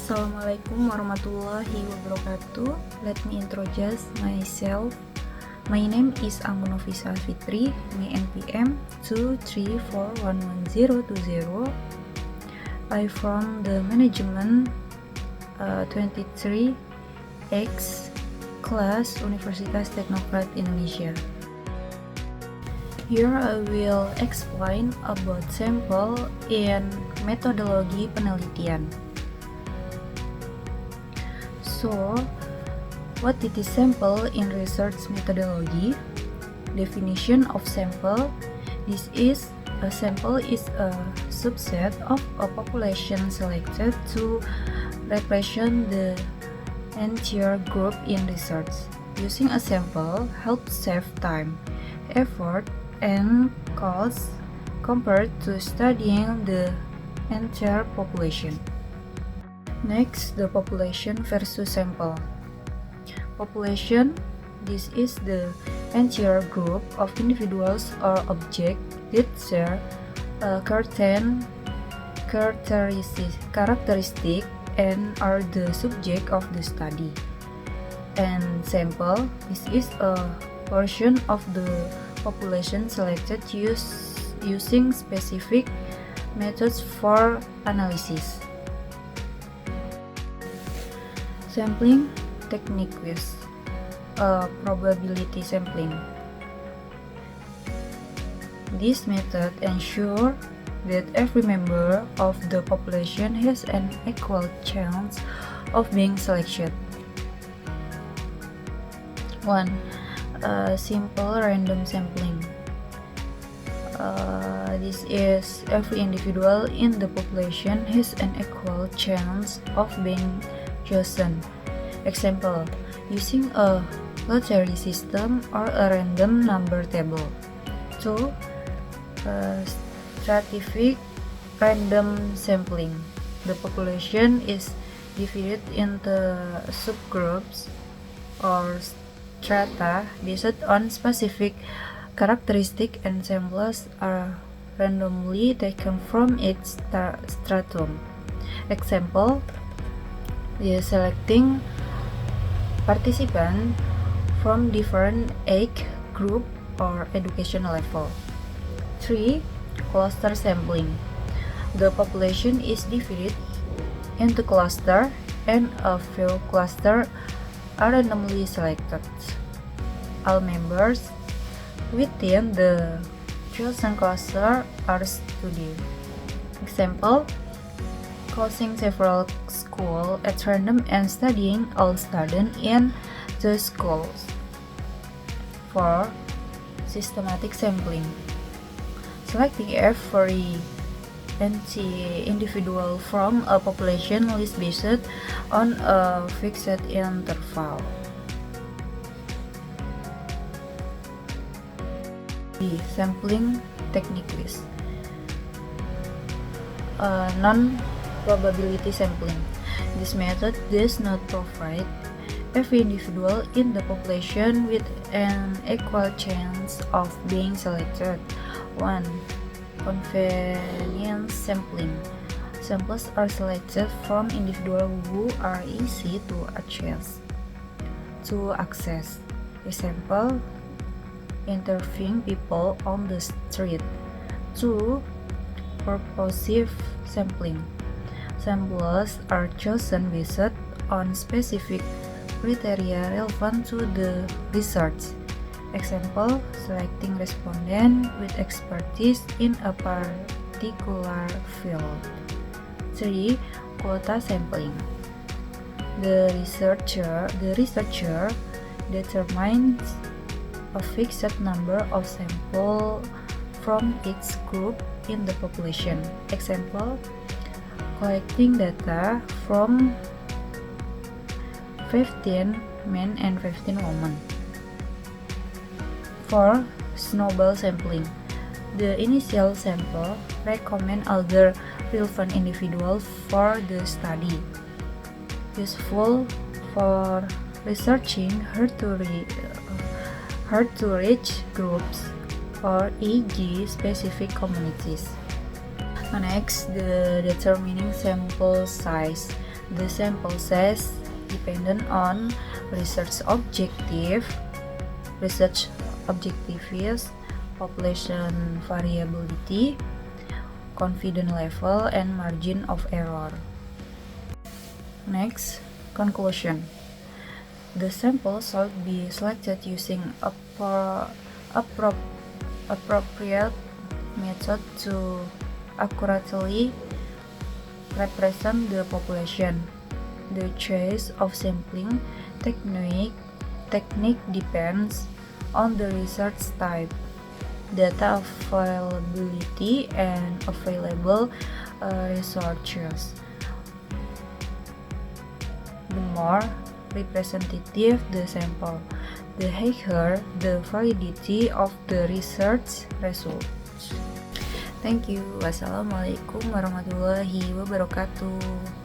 Assalamualaikum warahmatullahi wabarakatuh. Let me introduce myself. My name is Anggunovisa Fitri. My NPM 234111020. I from the management 23X class Universitas Teknokrat Indonesia. Here I will explain about sample and metodologi penelitian. So, what it is sample in research methodology? Definition of sample. A sample is a subset of a population selected to represent the entire group in research. Using a sample helps save time, effort, and cost compared to studying the entire population. Next, the population versus sample. Population, this is the entire group of individuals or objects that share certain characteristic and are the subject of the study. And sample, this is a portion of the population selected using specific methods for analysis. Sampling technique with probability sampling. This method ensures that every member of the population has an equal chance of being selected. 1. Simple random sampling. This is every individual in the population has an equal chance of being chosen. Example, using a lottery system or a random number table. 2. Stratified random sampling. The population is divided into subgroups or strata based on specific characteristics, and samples are randomly taken from each stratum. Example, the selecting participants from different age group or education level. 3. Cluster sampling. The population is divided into clusters, and a few clusters are randomly selected. All members within the chosen cluster are studied. Example, choosing several schools at random and studying all students in the schools. 4. Systematic sampling. Selecting every individual from a population list based on a fixed interval. B. Sampling technique list. Non-probability sampling. This method does not provide every individual in the population with an equal chance of being selected. 1. Convenience sampling. Samples are selected from individuals who are easy to access. Example, interviewing people on the street. 2. Purposive sampling. Samples are chosen based on specific criteria relevant to the research. Example, selecting respondents with expertise in a particular field. 3. Quota sampling. The researcher determines a fixed number of samples from each group in the population. Example, collecting data from 15 men and 15 women. 4. Snowball sampling. The initial sample recommend other relevant individuals for the study. Useful for researching hard-to-reach groups or e.g. specific communities. Next, the determining sample size. The sample size dependent on research objectives, population variability, confidence level, and margin of error. Next, conclusion. The sample should be selected using appropriate method to accurately represent the population. The choice of sampling technique depends on the research type, data availability, and available resources. The more representative the sample, the higher the validity of the research results. Thank you. Wassalamualaikum warahmatullahi wabarakatuh.